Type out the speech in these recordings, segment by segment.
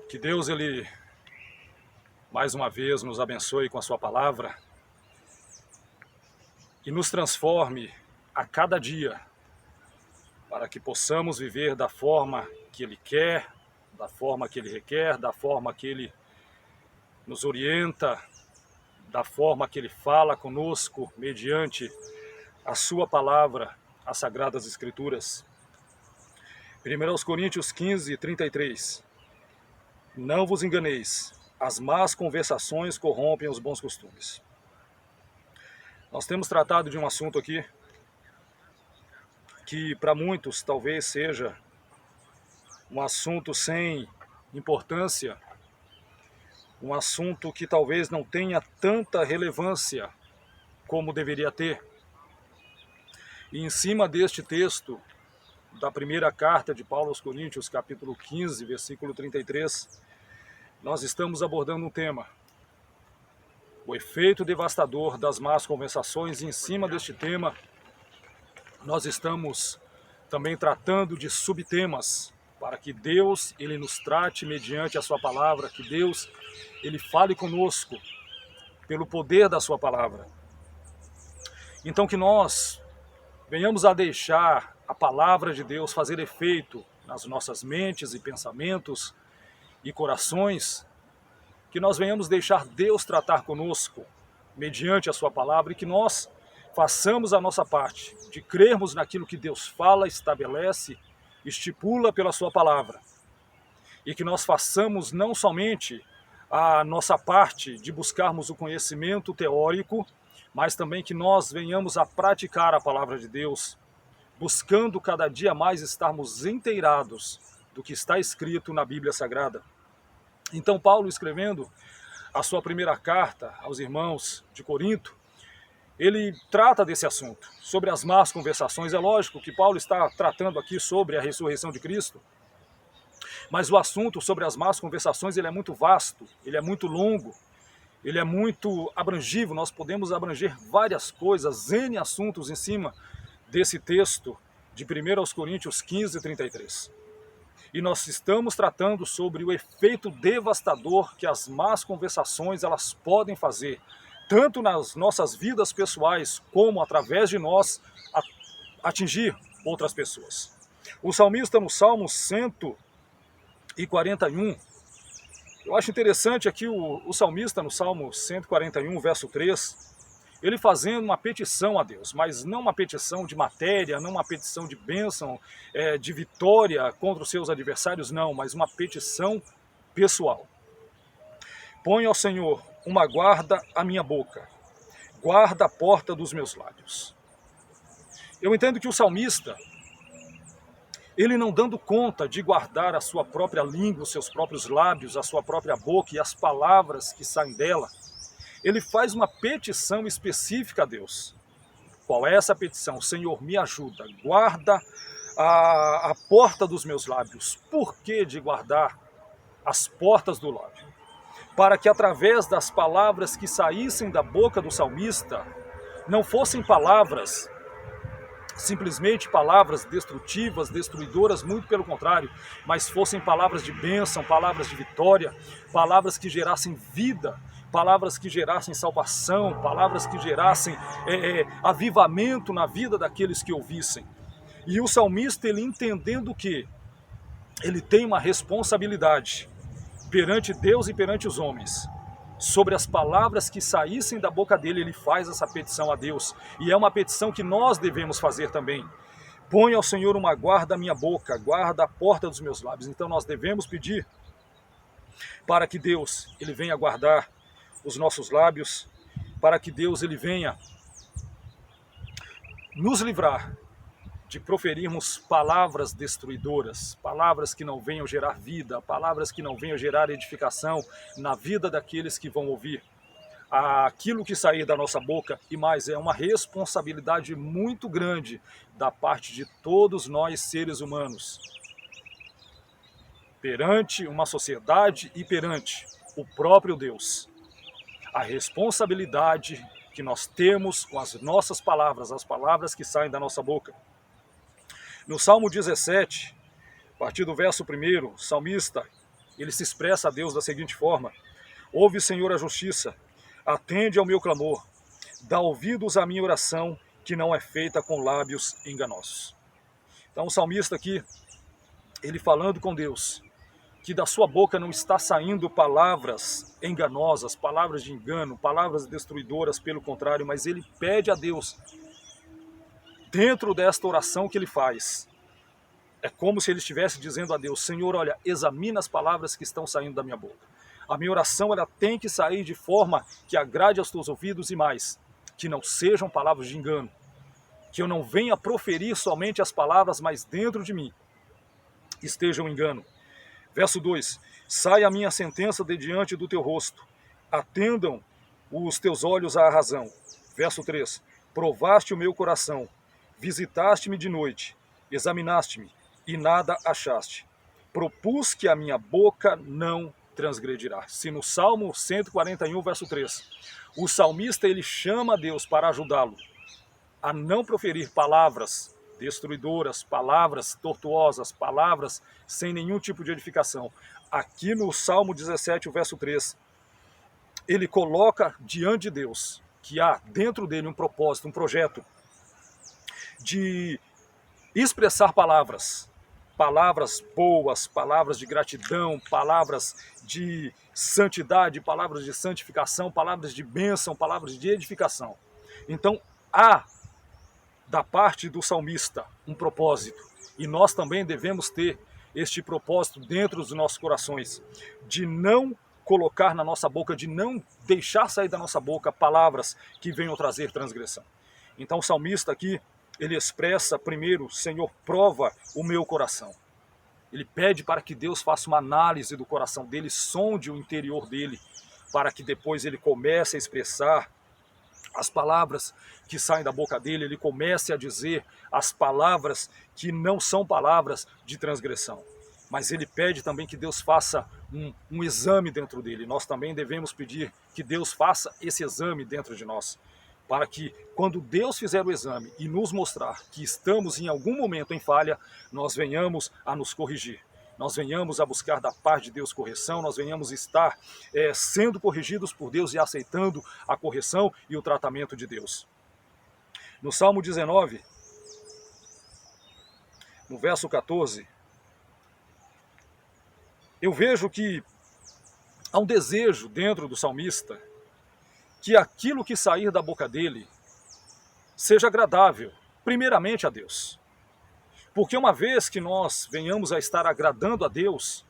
Que Deus, Ele, mais uma vez, nos abençoe com a sua palavra e nos transforme a cada dia para que possamos viver da forma que Ele quer, da forma que Ele requer, da forma que Ele nos orienta, da forma que Ele fala conosco mediante a sua palavra, as Sagradas Escrituras. 1 Coríntios 15, 33. Não vos enganeis, as más conversações corrompem os bons costumes. Nós temos tratado de um assunto aqui que para muitos talvez seja um assunto sem importância, um assunto que talvez não tenha tanta relevância como deveria ter. E em cima deste texto, da primeira carta de Paulo aos Coríntios, capítulo 15, versículo 33, nós estamos abordando um tema: o efeito devastador das más conversações. E em cima deste tema, nós estamos também tratando de subtemas, para que Deus, Ele nos trate mediante a sua palavra, que Deus, Ele fale conosco pelo poder da sua palavra. Então que nós venhamos a deixar a palavra de Deus fazer efeito nas nossas mentes e pensamentos e corações, que nós venhamos deixar Deus tratar conosco mediante a sua palavra e que nós façamos a nossa parte de crermos naquilo que Deus fala, estabelece, estipula pela sua palavra. E que nós façamos não somente a nossa parte de buscarmos o conhecimento teórico, mas também que nós venhamos a praticar a palavra de Deus, buscando cada dia mais estarmos inteirados do que está escrito na Bíblia Sagrada. Então Paulo, escrevendo a sua primeira carta aos irmãos de Corinto, ele trata desse assunto, sobre as más conversações. É lógico que Paulo está tratando aqui sobre a ressurreição de Cristo, mas o assunto sobre as más conversações ele é muito vasto, ele é muito longo, ele é muito abrangível. Nós podemos abranger várias coisas, N assuntos em cima desse texto de 1 Coríntios 15, 33. E nós estamos tratando sobre o efeito devastador que as más conversações elas podem fazer, tanto nas nossas vidas pessoais, como através de nós atingir outras pessoas. O salmista no Salmo 141, eu acho interessante aqui o salmista no Salmo 141, verso 3, ele fazendo uma petição a Deus, mas não uma petição de matéria, não uma petição de bênção, de vitória contra os seus adversários, não, mas uma petição pessoal. Põe ao Senhor uma guarda à minha boca, guarda a porta dos meus lábios. Eu entendo que o salmista, ele não dando conta de guardar a sua própria língua, os seus próprios lábios, a sua própria boca e as palavras que saem dela, ele faz uma petição específica a Deus. Qual é essa petição? Senhor, me ajuda, guarda a porta dos meus lábios. Por que de guardar as portas do lábio? Para que através das palavras que saíssem da boca do salmista, não fossem palavras, simplesmente palavras destrutivas, destruidoras, muito pelo contrário, mas fossem palavras de bênção, palavras de vitória, palavras que gerassem vida, palavras que gerassem salvação, palavras que gerassem avivamento na vida daqueles que ouvissem. E o salmista, ele entendendo que ele tem uma responsabilidade perante Deus e perante os homens, sobre as palavras que saíssem da boca dele, ele faz essa petição a Deus. E é uma petição que nós devemos fazer também. Põe ao Senhor uma guarda à minha boca, guarda a porta dos meus lábios. Então nós devemos pedir para que Deus ele venha guardar os nossos lábios, para que Deus ele venha nos livrar de proferirmos palavras destruidoras, palavras que não venham gerar vida, palavras que não venham gerar edificação na vida daqueles que vão ouvir. Aquilo que sair da nossa boca, e mais, é uma responsabilidade muito grande da parte de todos nós seres humanos, perante uma sociedade e perante o próprio Deus. A responsabilidade que nós temos com as nossas palavras, as palavras que saem da nossa boca. No Salmo 17, a partir do verso 1, o salmista, ele se expressa a Deus da seguinte forma: ouve, Senhor, a justiça, atende ao meu clamor, dá ouvidos à minha oração, que não é feita com lábios enganosos. Então o salmista aqui, ele falando com Deus, que da sua boca não está saindo palavras enganosas, palavras de engano, palavras destruidoras, pelo contrário, mas ele pede a Deus, dentro desta oração que ele faz, é como se ele estivesse dizendo a Deus: Senhor, olha, examina as palavras que estão saindo da minha boca. A minha oração, ela tem que sair de forma que agrade aos teus ouvidos, e mais, que não sejam palavras de engano, que eu não venha proferir somente as palavras, mas dentro de mim esteja o engano. Verso 2: saia a minha sentença de diante do teu rosto, atendam os teus olhos à razão. Verso 3: provaste o meu coração, visitaste-me de noite, examinaste-me e nada achaste. Propus que a minha boca não transgredirá. Se no Salmo 141, verso 3, o salmista ele chama a Deus para ajudá-lo a não proferir palavras destruidoras, palavras tortuosas, palavras sem nenhum tipo de edificação. Aqui no Salmo 17, o verso 3, ele coloca diante de Deus que há dentro dele um propósito, um projeto de expressar palavras boas, palavras de gratidão, palavras de santidade, palavras de santificação, palavras de bênção, palavras de edificação. Então, há da parte do salmista um propósito, e nós também devemos ter este propósito dentro dos nossos corações, de não colocar na nossa boca, de não deixar sair da nossa boca palavras que venham trazer transgressão. Então o salmista aqui, ele expressa primeiro: Senhor, prova o meu coração. Ele pede para que Deus faça uma análise do coração dele, sonde o interior dele, para que depois ele comece a expressar as palavras que saem da boca dele, ele comece a dizer as palavras que não são palavras de transgressão. Mas ele pede também que Deus faça um exame dentro dele. Nós também devemos pedir que Deus faça esse exame dentro de nós, para que quando Deus fizer o exame e nos mostrar que estamos em algum momento em falha, nós venhamos a nos corrigir. Nós venhamos a buscar da parte de Deus correção, nós venhamos estar sendo corrigidos por Deus e aceitando a correção e o tratamento de Deus. No Salmo 19, no verso 14, eu vejo que há um desejo dentro do salmista que aquilo que sair da boca dele seja agradável, primeiramente a Deus. Porque uma vez que nós venhamos a estar agradando a Deus,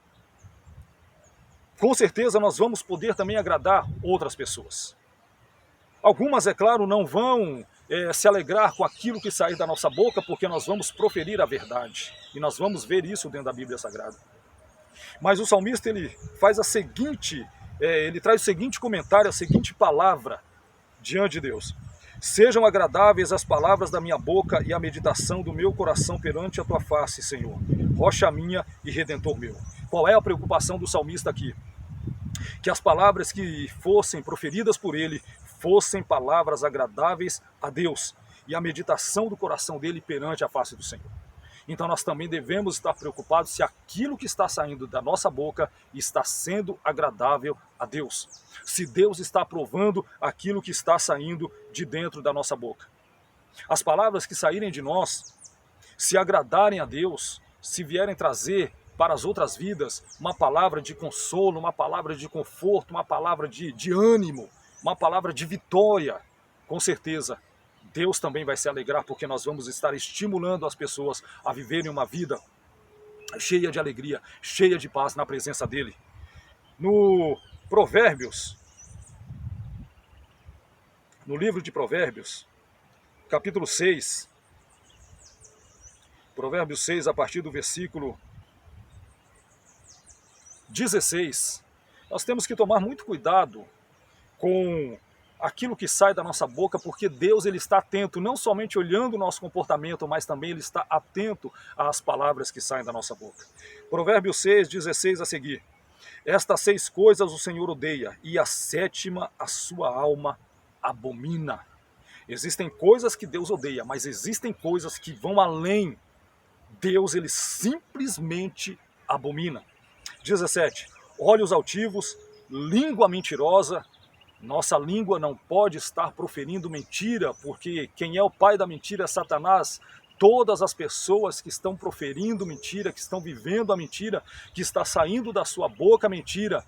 com certeza nós vamos poder também agradar outras pessoas. Algumas, é claro, não vão se alegrar com aquilo que sair da nossa boca, porque nós vamos proferir a verdade. E nós vamos ver isso dentro da Bíblia Sagrada. Mas o salmista, ele faz ele traz o seguinte comentário, a seguinte palavra diante de Deus: sejam agradáveis as palavras da minha boca e a meditação do meu coração perante a tua face, Senhor, rocha minha e redentor meu. Qual é a preocupação do salmista aqui? Que as palavras que fossem proferidas por ele fossem palavras agradáveis a Deus e a meditação do coração dele perante a face do Senhor. Então nós também devemos estar preocupados se aquilo que está saindo da nossa boca está sendo agradável a Deus. Se Deus está aprovando aquilo que está saindo de dentro da nossa boca. As palavras que saírem de nós, se agradarem a Deus, se vierem trazer para as outras vidas uma palavra de consolo, uma palavra de conforto, uma palavra de ânimo, uma palavra de vitória, com certeza Deus também vai se alegrar, porque nós vamos estar estimulando as pessoas a viverem uma vida cheia de alegria, cheia de paz na presença dele. No Provérbios, no livro de Provérbios, capítulo 6, Provérbios 6, a partir do versículo 16, nós temos que tomar muito cuidado com aquilo que sai da nossa boca, porque Deus ele está atento, não somente olhando o nosso comportamento, mas também ele está atento às palavras que saem da nossa boca. Provérbios 6, 16 a seguir: estas 6 coisas o Senhor odeia, e a 7ª a sua alma abomina. Existem coisas que Deus odeia, mas existem coisas que vão além. Deus ele simplesmente abomina. 17. olhos altivos, língua mentirosa. Nossa língua não pode estar proferindo mentira, porque quem é o pai da mentira é Satanás. Todas as pessoas que estão proferindo mentira, que estão vivendo a mentira, que está saindo da sua boca a mentira,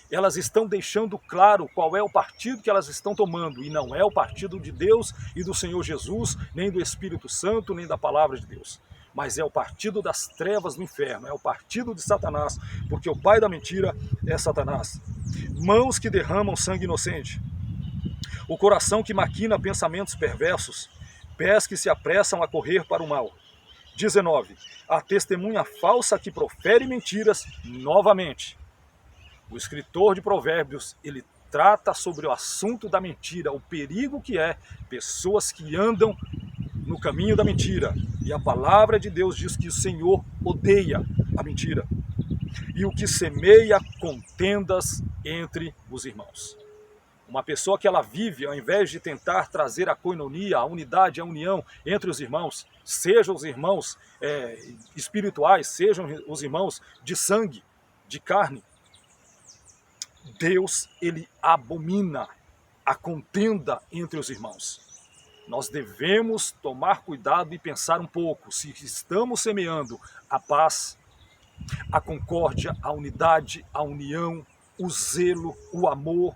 elas estão deixando claro qual é o partido que elas estão tomando, e não é o partido de Deus e do Senhor Jesus, nem do Espírito Santo, nem da palavra de Deus, mas é o partido das trevas do inferno, é o partido de Satanás, porque o pai da mentira é Satanás. Mãos que derramam sangue inocente, o coração que maquina pensamentos perversos, pés que se apressam a correr para o mal. 19. A testemunha falsa que profere mentiras novamente. O escritor de Provérbios, ele trata sobre o assunto da mentira, o perigo que é pessoas que andam no caminho da mentira. E a palavra de Deus diz que o Senhor odeia a mentira. E o que semeia contendas entre os irmãos. Uma pessoa que ela vive, ao invés de tentar trazer a coinonia, a unidade, a união entre os irmãos, sejam os irmãos espirituais, sejam os irmãos de sangue, de carne, Deus, ele abomina a contenda entre os irmãos. Nós devemos tomar cuidado e pensar um pouco se estamos semeando a paz, a concórdia, a unidade, a união, o zelo, o amor,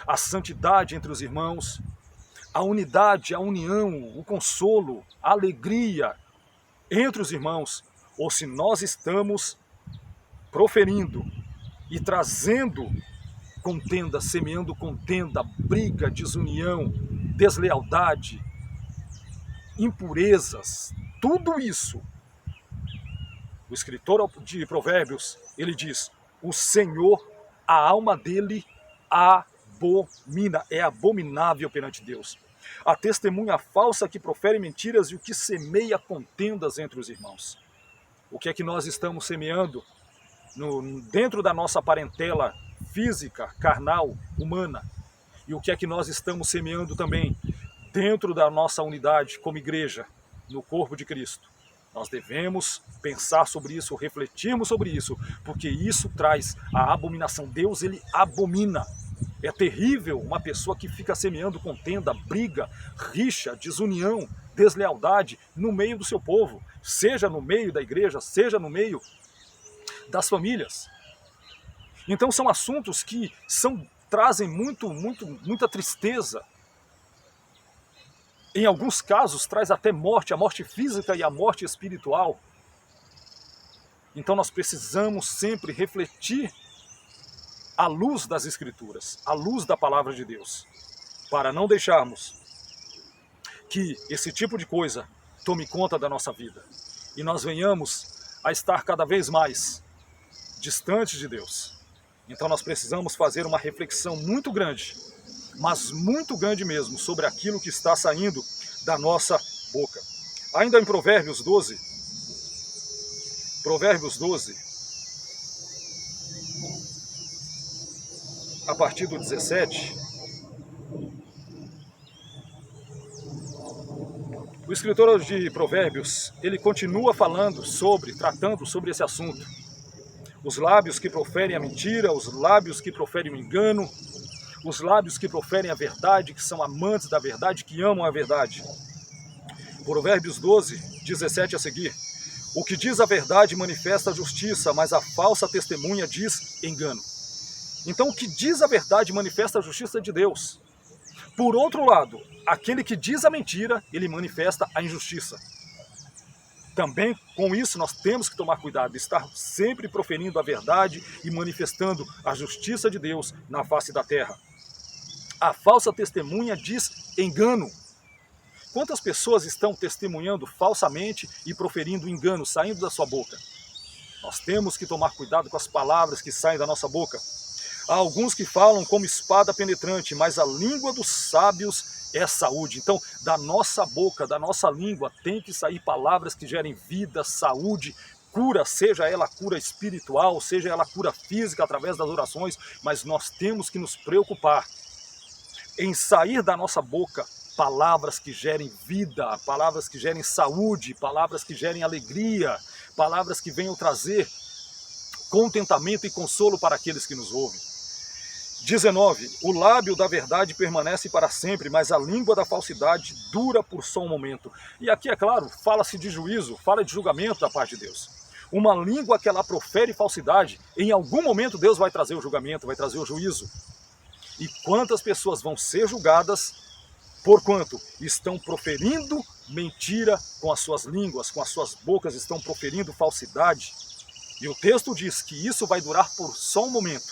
a santidade entre os irmãos, a unidade, a união, o consolo, a alegria entre os irmãos, ou se nós estamos proferindo e trazendo contenda, semeando contenda, briga, desunião, deslealdade, impurezas, tudo isso. O escritor de Provérbios, ele diz, o Senhor, a alma dele abomina, é abominável perante Deus. A testemunha falsa que profere mentiras e o que semeia contendas entre os irmãos. O que é que nós estamos semeando dentro da nossa parentela física, carnal, humana? E o que é que nós estamos semeando também dentro da nossa unidade como igreja, no corpo de Cristo? Nós devemos pensar sobre isso, refletirmos sobre isso, porque isso traz a abominação. Deus, ele abomina. É terrível uma pessoa que fica semeando contenda, briga, rixa, desunião, deslealdade no meio do seu povo, seja no meio da igreja, seja no meio das famílias. Então são assuntos que trazem muita tristeza. Em alguns casos traz até morte, a morte física e a morte espiritual. Então nós precisamos sempre refletir à luz das Escrituras, à luz da palavra de Deus, para não deixarmos que esse tipo de coisa tome conta da nossa vida e nós venhamos a estar cada vez mais distantes de Deus. Então nós precisamos fazer uma reflexão muito grande, mas muito grande mesmo, sobre aquilo que está saindo da nossa boca. Ainda em Provérbios 12, a partir do 17, o escritor de Provérbios, ele continua tratando sobre esse assunto. Os lábios que proferem a mentira, os lábios que proferem o engano, os lábios que proferem a verdade, que são amantes da verdade, que amam a verdade. Provérbios 12, 17 a seguir. O que diz a verdade manifesta a justiça, mas a falsa testemunha diz engano. Então o que diz a verdade manifesta a justiça de Deus. Por outro lado, aquele que diz a mentira, ele manifesta a injustiça. Também com isso nós temos que tomar cuidado, estar sempre proferindo a verdade e manifestando a justiça de Deus na face da terra. A falsa testemunha diz engano. Quantas pessoas estão testemunhando falsamente e proferindo engano, saindo da sua boca? Nós temos que tomar cuidado com as palavras que saem da nossa boca. Há alguns que falam como espada penetrante, mas a língua dos sábios é saúde. Então, da nossa boca, da nossa língua, tem que sair palavras que gerem vida, saúde, cura, seja ela cura espiritual, seja ela cura física através das orações, mas nós temos que nos preocupar em sair da nossa boca palavras que gerem vida, palavras que gerem saúde, palavras que gerem alegria, palavras que venham trazer contentamento e consolo para aqueles que nos ouvem. 19. O lábio da verdade permanece para sempre, mas a língua da falsidade dura por só um momento. E aqui, é claro, fala-se de juízo, fala de julgamento da parte de Deus. Uma língua que ela profere falsidade, em algum momento Deus vai trazer o julgamento, vai trazer o juízo. E quantas pessoas vão ser julgadas, porquanto estão proferindo mentira com as suas línguas, com as suas bocas, estão proferindo falsidade. E o texto diz que isso vai durar por só um momento.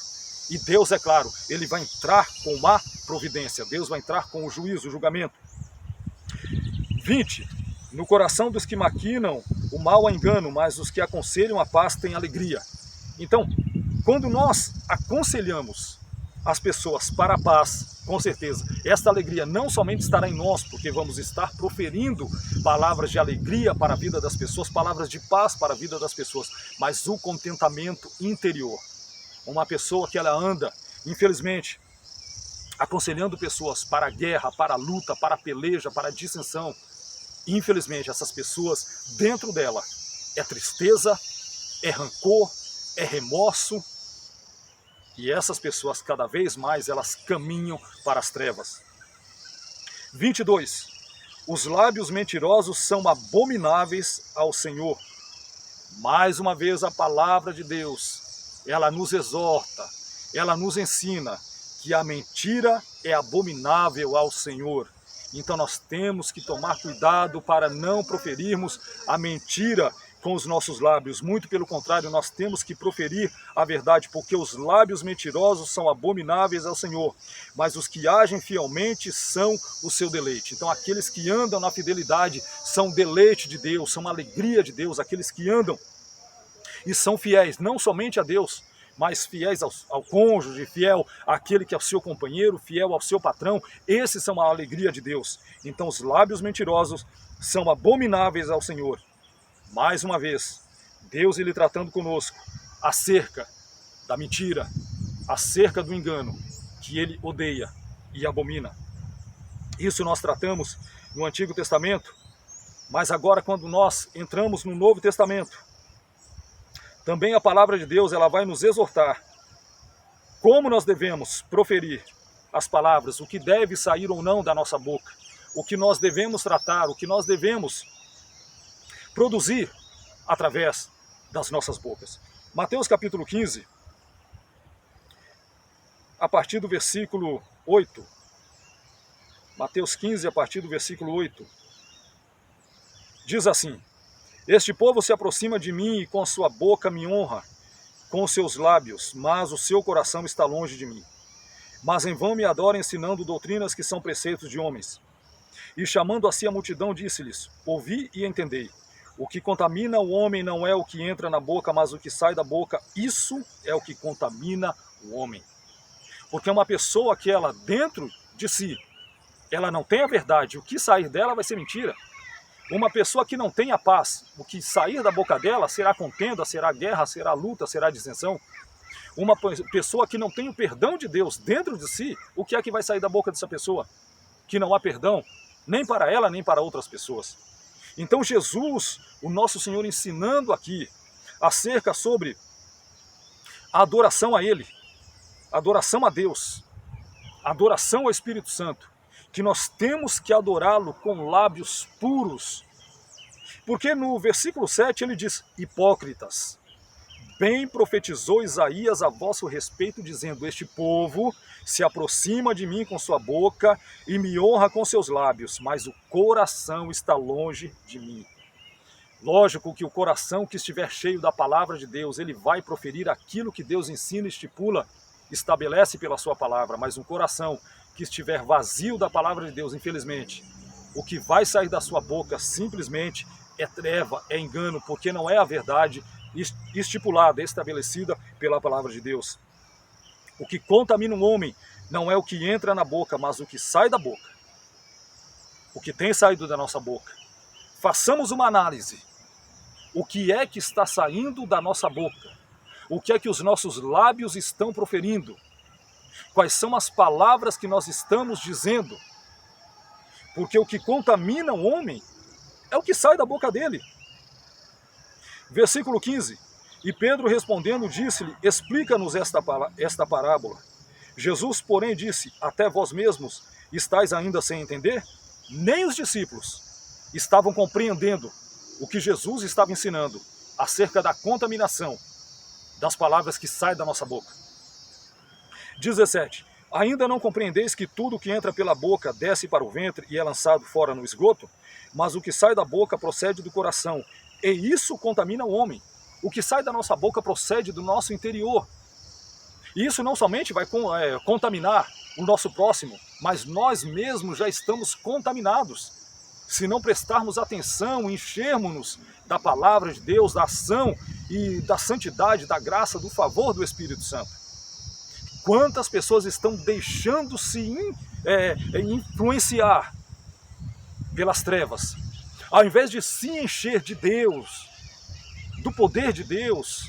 E Deus, é claro, ele vai entrar com a providência, Deus vai entrar com o juízo, o julgamento. 20. No coração dos que maquinam o mal há engano, mas os que aconselham a paz têm alegria. Então, quando nós aconselhamos as pessoas para a paz, com certeza, esta alegria não somente estará em nós, porque vamos estar proferindo palavras de alegria para a vida das pessoas, palavras de paz para a vida das pessoas, mas o contentamento interior. Uma pessoa que ela anda, infelizmente, aconselhando pessoas para a guerra, para a luta, para a peleja, para a dissensão. Infelizmente, essas pessoas, dentro dela, é tristeza, é rancor, é remorso. E essas pessoas, cada vez mais, elas caminham para as trevas. 22. Os lábios mentirosos são abomináveis ao Senhor. Mais uma vez, a palavra de Deus, ela nos exorta, ela nos ensina que a mentira é abominável ao Senhor. Então nós temos que tomar cuidado para não proferirmos a mentira com os nossos lábios. Muito pelo contrário, nós temos que proferir a verdade, porque os lábios mentirosos são abomináveis ao Senhor, mas os que agem fielmente são o seu deleite. Então aqueles que andam na fidelidade são deleite de Deus, são alegria de Deus. Aqueles que andam e são fiéis, não somente a Deus, mas fiéis ao cônjuge, fiel àquele que é o seu companheiro, fiel ao seu patrão, esses são a alegria de Deus. Então os lábios mentirosos são abomináveis ao Senhor. Mais uma vez, Deus ele tratando conosco acerca da mentira, acerca do engano, que ele odeia e abomina. Isso nós tratamos no Antigo Testamento, mas agora quando nós entramos no Novo Testamento, também a palavra de Deus ela vai nos exortar como nós devemos proferir as palavras, o que deve sair ou não da nossa boca, o que nós devemos tratar, o que nós devemos produzir através das nossas bocas. Mateus capítulo 15, a partir do versículo 8. Mateus 15, a partir do versículo 8. Diz assim: Este povo se aproxima de mim e com sua boca me honra, com os seus lábios, mas o seu coração está longe de mim. Mas em vão me adoram ensinando doutrinas que são preceitos de homens. E chamando a si a multidão, disse-lhes: Ouvi e entendei. O que contamina o homem não é o que entra na boca, mas o que sai da boca. Isso é o que contamina o homem. Porque uma pessoa que ela, dentro de si, ela não tem a verdade, o que sair dela vai ser mentira. Uma pessoa que não tem a paz, o que sair da boca dela será contenda, será guerra, será luta, será dissensão. Uma pessoa que não tem o perdão de Deus dentro de si, o que é que vai sair da boca dessa pessoa? Que não há perdão, nem para ela, nem para outras pessoas. Então Jesus, o nosso Senhor, ensinando aqui acerca sobre a adoração a Ele, adoração a Deus, adoração ao Espírito Santo, que nós temos que adorá-lo com lábios puros. Porque no versículo 7 ele diz: Hipócritas, bem profetizou Isaías a vosso respeito, dizendo: Este povo se aproxima de mim com sua boca e me honra com seus lábios, mas o coração está longe de mim. Lógico que o coração que estiver cheio da palavra de Deus, ele vai proferir aquilo que Deus ensina, estipula, estabelece pela sua palavra, mas um coração que estiver vazio da palavra de Deus, infelizmente, o que vai sair da sua boca simplesmente é treva, é engano, porque não é a verdade estipulada, estabelecida pela palavra de Deus. O que contamina um homem não é o que entra na boca, mas o que sai da boca. O que tem saído da nossa boca. Façamos uma análise. O que é que está saindo da nossa boca? O que é que os nossos lábios estão proferindo? Quais são as palavras que nós estamos dizendo? Porque o que contamina o homem é o que sai da boca dele. Versículo 15. E Pedro respondendo disse-lhe, explica-nos esta parábola. Jesus, porém, disse, até vós mesmos estáis ainda sem entender? Nem os discípulos estavam compreendendo o que Jesus estava ensinando acerca da contaminação das palavras que saem da nossa boca. 17. Ainda não compreendeis que tudo que entra pela boca desce para o ventre e é lançado fora no esgoto? Mas o que sai da boca procede do coração, e isso contamina o homem. O que sai da nossa boca procede do nosso interior. E isso não somente vai contaminar o nosso próximo, mas nós mesmos já estamos contaminados. Se não prestarmos atenção, enchermos-nos da palavra de Deus, da ação e da santidade, da graça, do favor do Espírito Santo. Quantas pessoas estão deixando-se influenciar pelas trevas, ao invés de se encher de Deus, do poder de Deus,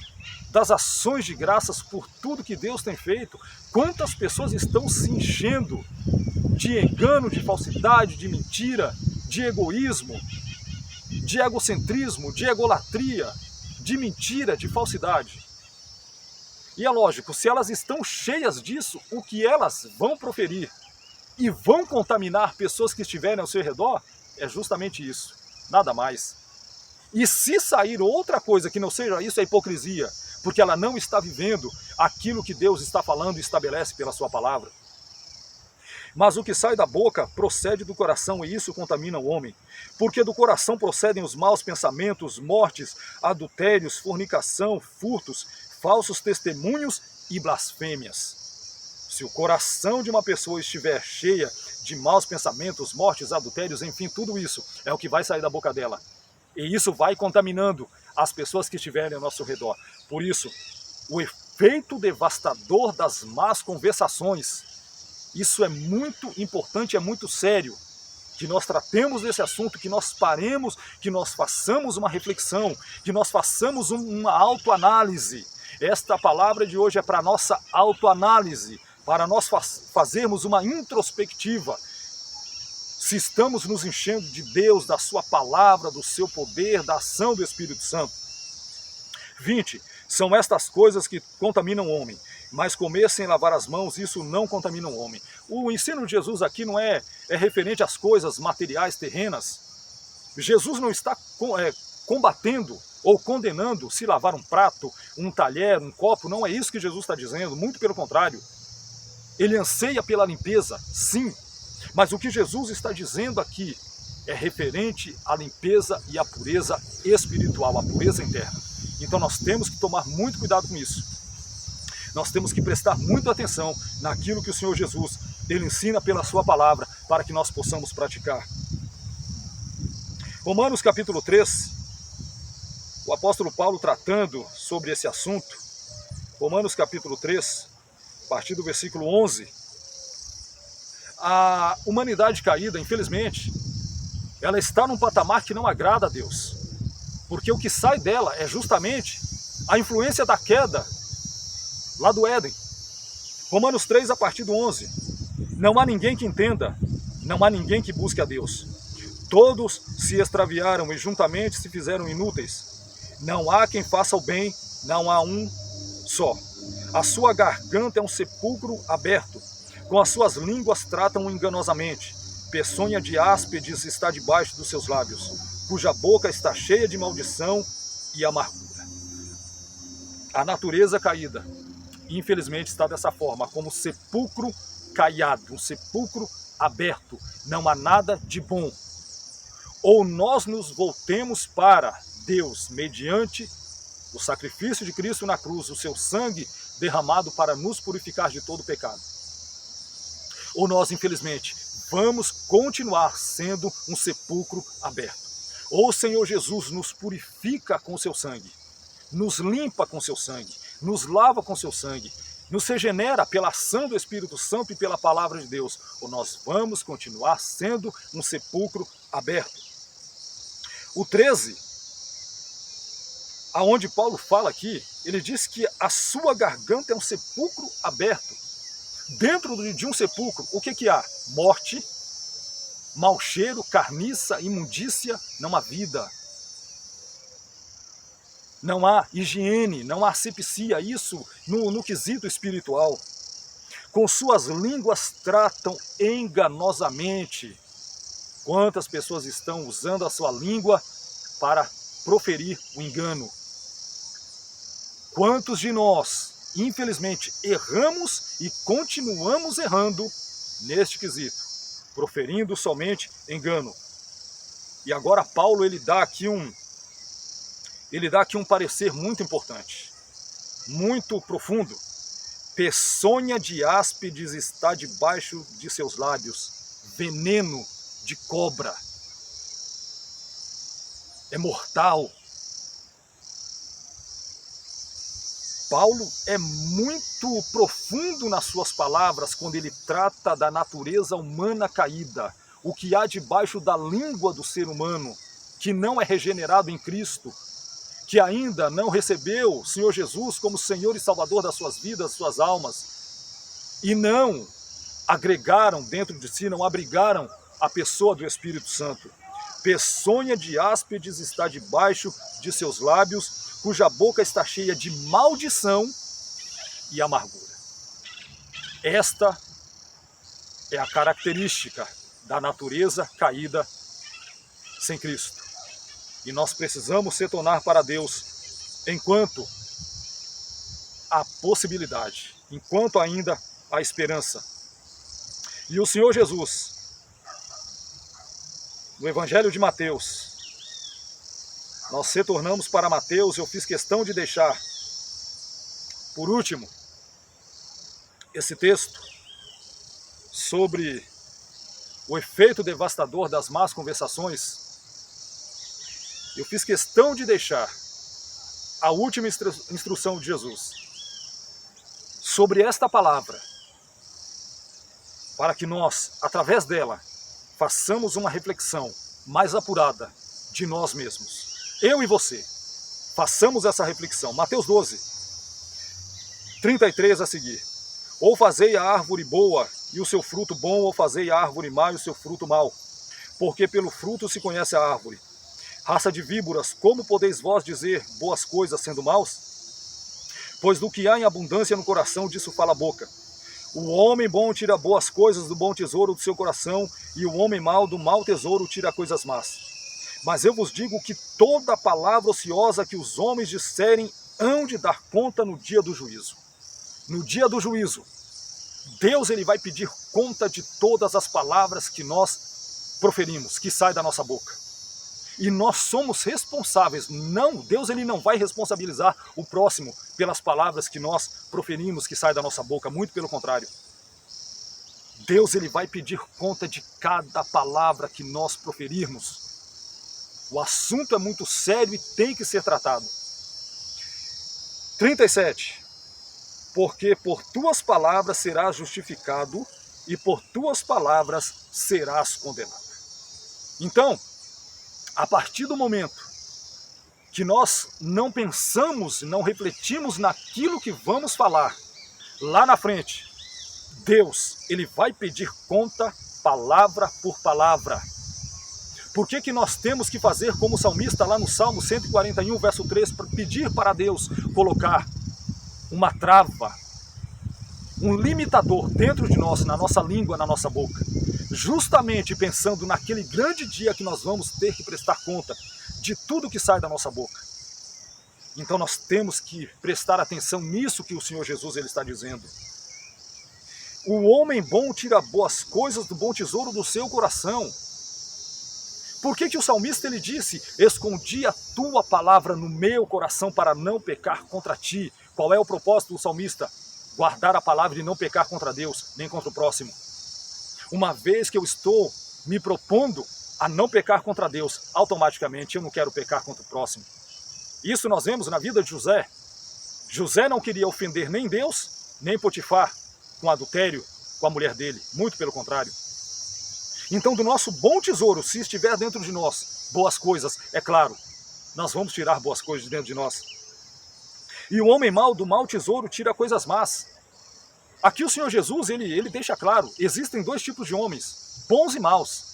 das ações de graças por tudo que Deus tem feito. Quantas pessoas estão se enchendo de engano, de falsidade, de mentira, de egoísmo, de egocentrismo, de egolatria, de mentira, de falsidade. E é lógico, se elas estão cheias disso, o que elas vão proferir e vão contaminar pessoas que estiverem ao seu redor, é justamente isso, nada mais. E se sair outra coisa que não seja isso, é hipocrisia, porque ela não está vivendo aquilo que Deus está falando e estabelece pela sua palavra. Mas o que sai da boca procede do coração, e isso contamina o homem. Porque do coração procedem os maus pensamentos, mortes, adultérios, fornicação, furtos, falsos testemunhos e blasfêmias. Se o coração de uma pessoa estiver cheia de maus pensamentos, mortes, adultérios, enfim, tudo isso é o que vai sair da boca dela. E isso vai contaminando as pessoas que estiverem ao nosso redor. Por isso, o efeito devastador das más conversações, isso é muito importante, é muito sério, que nós tratemos desse assunto, que nós paremos, que nós façamos uma reflexão, que nós façamos uma autoanálise. Esta palavra de hoje é para nossa autoanálise, para nós fazermos uma introspectiva. Se estamos nos enchendo de Deus, da sua palavra, do seu poder, da ação do Espírito Santo. 20. São estas coisas que contaminam o homem, mas comer sem lavar as mãos, isso não contamina o homem. O ensino de Jesus aqui não é referente às coisas materiais, terrenas. Jesus não está combatendo ou condenando se lavar um prato, um talher, um copo, não é isso que Jesus está dizendo, muito pelo contrário. Ele anseia pela limpeza, sim, mas o que Jesus está dizendo aqui é referente à limpeza e à pureza espiritual, à pureza interna. Então nós temos que tomar muito cuidado com isso. Nós temos que prestar muita atenção naquilo que o Senhor Jesus, Ele ensina pela sua palavra, para que nós possamos praticar. Romanos capítulo 3, o apóstolo Paulo tratando sobre esse assunto. Romanos capítulo 3, a partir do versículo 11. A humanidade caída, infelizmente, ela está num patamar que não agrada a Deus. Porque o que sai dela é justamente a influência da queda lá do Éden. Romanos 3, a partir do 11. Não há ninguém que entenda, não há ninguém que busque a Deus. Todos se extraviaram e juntamente se fizeram inúteis. Não há quem faça o bem, não há um só. A sua garganta é um sepulcro aberto. Com as suas línguas tratam-o enganosamente. Peçonha de áspides está debaixo dos seus lábios, cuja boca está cheia de maldição e amargura. A natureza caída, infelizmente, está dessa forma, como sepulcro caiado, um sepulcro aberto. Não há nada de bom. Ou nós nos voltemos para Deus mediante o sacrifício de Cristo na cruz, o seu sangue derramado para nos purificar de todo pecado. Ou nós, infelizmente, vamos continuar sendo um sepulcro aberto. Ou o Senhor Jesus nos purifica com o seu sangue, nos limpa com o seu sangue, nos lava com o seu sangue, nos regenera pela ação do Espírito Santo e pela palavra de Deus. Ou nós vamos continuar sendo um sepulcro aberto. O 13, aonde Paulo fala aqui, ele diz que a sua garganta é um sepulcro aberto. Dentro de um sepulcro, o que há? Morte, mau cheiro, carniça, imundícia, não há vida. Não há higiene, não há asepsia, isso no quesito espiritual. Com suas línguas tratam enganosamente. Quantas pessoas estão usando a sua língua para proferir o engano? Quantos de nós, infelizmente, erramos e continuamos errando neste quesito, proferindo somente engano? E agora Paulo ele dá aqui um parecer muito importante, muito profundo. Peçonha de áspides está debaixo de seus lábios, veneno de cobra. É mortal. Paulo é muito profundo nas suas palavras quando ele trata da natureza humana caída, o que há debaixo da língua do ser humano, que não é regenerado em Cristo, que ainda não recebeu o Senhor Jesus como Senhor e Salvador das suas vidas, das suas almas, e não agregaram dentro de si, não abrigaram a pessoa do Espírito Santo. Peçonha de áspides está debaixo de seus lábios, cuja boca está cheia de maldição e amargura. Esta é a característica da natureza caída sem Cristo. E nós precisamos retornar para Deus enquanto há possibilidade, enquanto ainda há esperança. E o Senhor Jesus, no Evangelho de Mateus, nós retornamos para Mateus. Eu fiz questão de deixar, por último, esse texto sobre o efeito devastador das más conversações. Eu fiz questão de deixar a última instrução de Jesus sobre esta palavra, para que nós, através dela, façamos uma reflexão mais apurada de nós mesmos. Eu e você, façamos essa reflexão. Mateus 12, 33 a seguir. Ou fazei a árvore boa e o seu fruto bom, ou fazei a árvore má e o seu fruto mau. Porque pelo fruto se conhece a árvore. Raça de víboras, como podeis vós dizer boas coisas sendo maus? Pois do que há em abundância no coração, disso fala a boca. O homem bom tira boas coisas do bom tesouro do seu coração, e o homem mau do mau tesouro tira coisas más. Mas eu vos digo que toda palavra ociosa que os homens disserem hão de dar conta no dia do juízo. No dia do juízo, Deus ele vai pedir conta de todas as palavras que nós proferimos, que saem da nossa boca. E nós somos responsáveis. Não, Deus ele não vai responsabilizar o próximo pelas palavras que nós proferimos, que saem da nossa boca. Muito pelo contrário. Deus ele vai pedir conta de cada palavra que nós proferirmos. O assunto é muito sério e tem que ser tratado. 37. Porque por tuas palavras serás justificado e por tuas palavras serás condenado. Então, a partir do momento que nós não pensamos, não refletimos naquilo que vamos falar, lá na frente, Deus, ele vai pedir conta palavra por palavra. Por que nós temos que fazer como o salmista lá no Salmo 141, verso 3, para pedir para Deus colocar uma trava, um limitador dentro de nós, na nossa língua, na nossa boca? Justamente pensando naquele grande dia que nós vamos ter que prestar conta de tudo que sai da nossa boca. Então nós temos que prestar atenção nisso que o Senhor Jesus ele está dizendo. O homem bom tira boas coisas do bom tesouro do seu coração. Por que o salmista ele disse, escondi a tua palavra no meu coração para não pecar contra ti? Qual é o propósito do salmista? Guardar a palavra e não pecar contra Deus, nem contra o próximo. Uma vez que eu estou me propondo a não pecar contra Deus, automaticamente eu não quero pecar contra o próximo. Isso nós vemos na vida de José. José não queria ofender nem Deus, nem Potifar, com adultério com a mulher dele. Muito pelo contrário. Então do nosso bom tesouro, se estiver dentro de nós, boas coisas, é claro, nós vamos tirar boas coisas de dentro de nós. E o homem mau do mau tesouro tira coisas más. Aqui o Senhor Jesus, ele deixa claro, existem dois tipos de homens, bons e maus.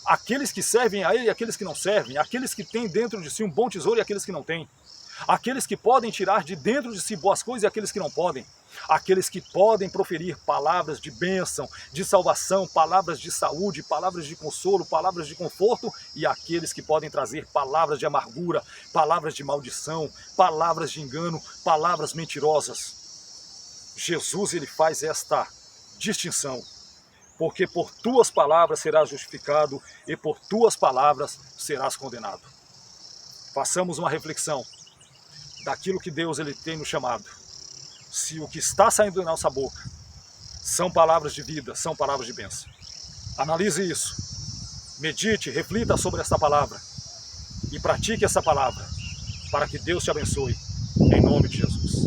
Aqueles que servem a ele e aqueles que não servem, aqueles que têm dentro de si um bom tesouro e aqueles que não têm. aqueles que podem tirar de dentro de si boas coisas e aqueles que não podem, aqueles que podem proferir palavras de bênção, de salvação, palavras de saúde, palavras de consolo, palavras de conforto, e aqueles que podem trazer palavras de amargura, palavras de maldição, palavras de engano, palavras mentirosas. Jesus, ele faz esta distinção, porque por tuas palavras serás justificado e por tuas palavras serás condenado. Façamos uma reflexão daquilo que Deus ele tem nos chamado. Se o que está saindo da nossa boca são palavras de vida, são palavras de bênção. Analise isso, medite, reflita sobre esta palavra e pratique essa palavra, para que Deus te abençoe, em nome de Jesus.